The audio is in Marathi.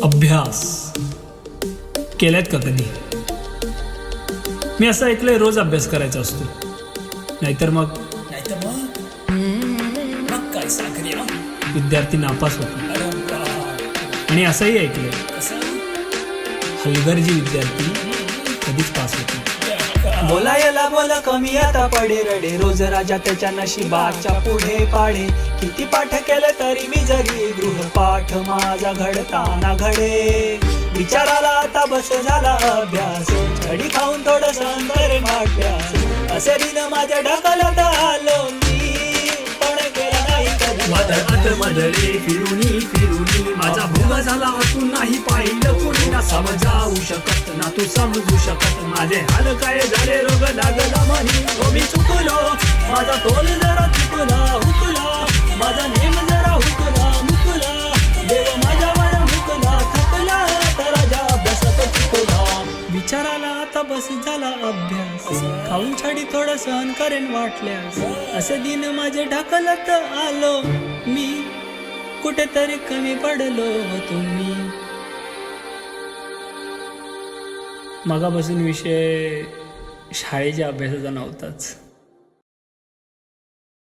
अभ्यास केलात का कधी? मी असं ऐकलंय रोज अभ्यास करायचा असतो, नाहीतर मग काय साखर्या विद्यार्थी नापास होतो. अरे वा. आणि असंही ऐकलंय कसं? हलगर्जी विद्यार्थी कधीच पास होत नाही. बोलायला बोल कमी आता पडे रडे, रोज राजा त्याच्या नशिबाच्या पुढे पाडे. किती पाठ केलं तरी मी जरी गृहपाठ माझा घडताना घडे. विचाराला आता बस झाला अभ्यास, छडी खाऊन थोडं संकर वाटल्यास. असे दिन माझ्या ढकलत आलो मी, पण केला नाही कधी. वादळात मदळे फिरुनी फिरुनी माझा भोग झाला असून नाही पाहिलं कुणी. ना समजावू शकत ना तू समजू शकत, माझे हाल काय झाले रोग लागला मनी. हो मी चुकलो, माझा तोल जरा चुकला हुकला, माझा नेम जरा हुकला मुकला. देव माझ्यावर हुकला थकला, तर राजा अभ्यासात चुकला. विचाराला आता बस झाला अभ्यास, खाऊन छडी थोडं सहन करेन वाटल्यास. असे दिन माझे ढकलत आलो मी, कुठेतरी कमी पडलो तुम्ही. मगापासून विषय शाळेच्या अभ्यासाचा नव्हताच.